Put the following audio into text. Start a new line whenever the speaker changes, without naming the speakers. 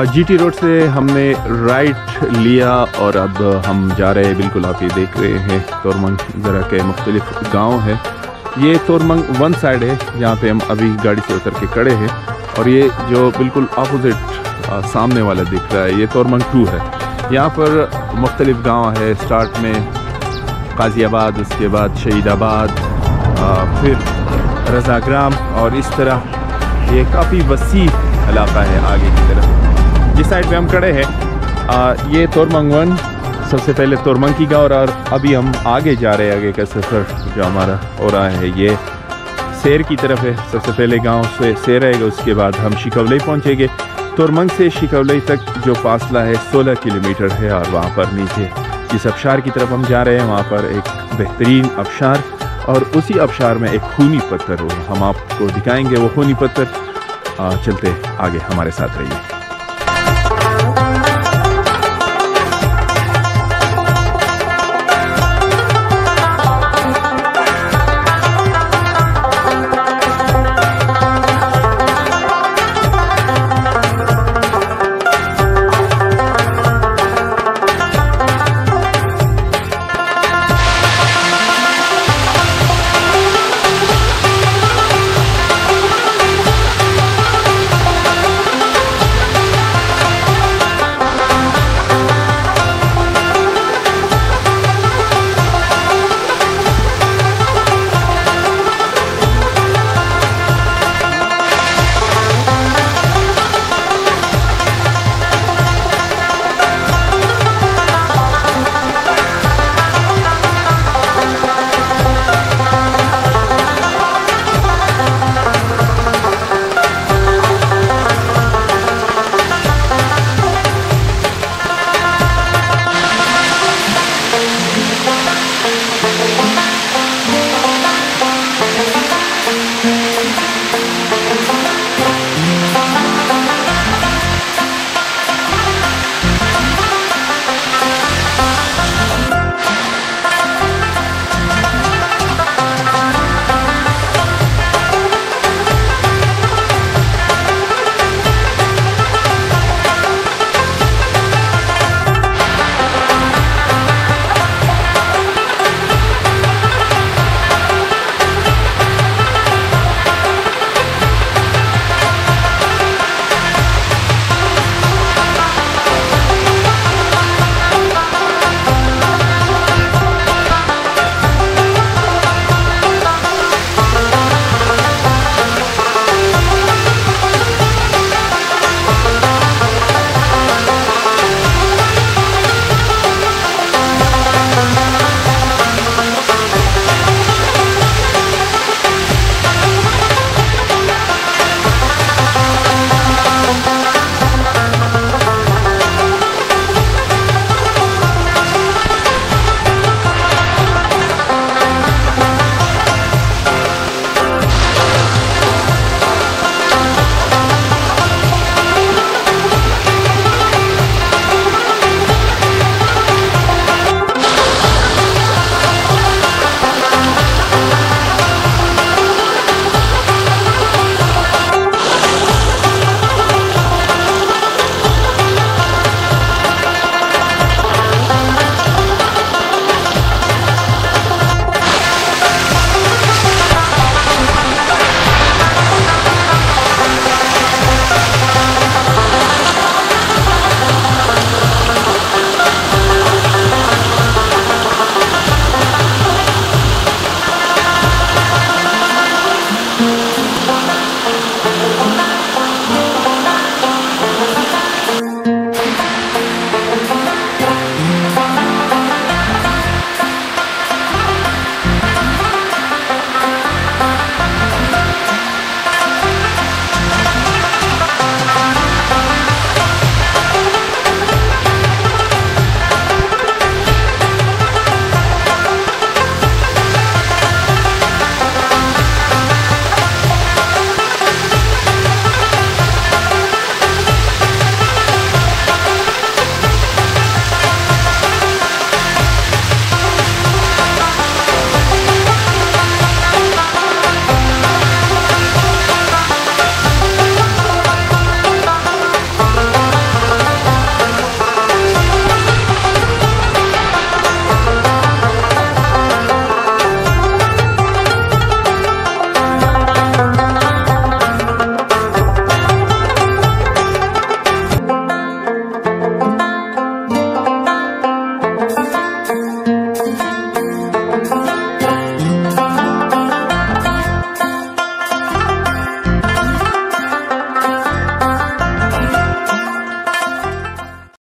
GT road से हमने right लिया और अब हम जा रहे हैं, बिल्कुल आप ये देख रहे हैं तोरमंग ज़रा के मुख्तलिफ गांव है। ये तोरमंग वन साइड है जहाँ पे हम अभी गाड़ी से उतर के खड़े हैं, और ये जो बिल्कुल अपोजिट सामने वाला दिख रहा है ये तोरमंग 2 है। यहाँ पर मुख्तलिफ गांव है, स्टार्ट में गाज़ियाबाद, उसके बाद शहीदाबाद, फिर रज़ाग्राम, और इस तरह ये काफ़ी वसी इलाका है आगे की तरफ। जिस साइड पे हम खड़े हैं ये तोरमंग 1 सबसे पहले तोरमंग की गाँव, और अभी हम आगे जा रहे हैं। आगे का सफ़र जो हमारा हो रहा है ये सेर की तरफ है। सबसे पहले गांव से सेर रहेगा, उसके बाद हम शिकवलई पहुंचेंगे। तोरमंग से शिकवलई तक जो फासला है 16 किलोमीटर है, और वहाँ पर नीचे जिस आबशार की तरफ हम जा रहे हैं वहाँ पर एक बेहतरीन आबशार, और उसी आबशार में एक खूनी पत्थर हो, हम आपको दिखाएंगे वो खूनी पत्थर। चलते आगे, हमारे साथ रहिए।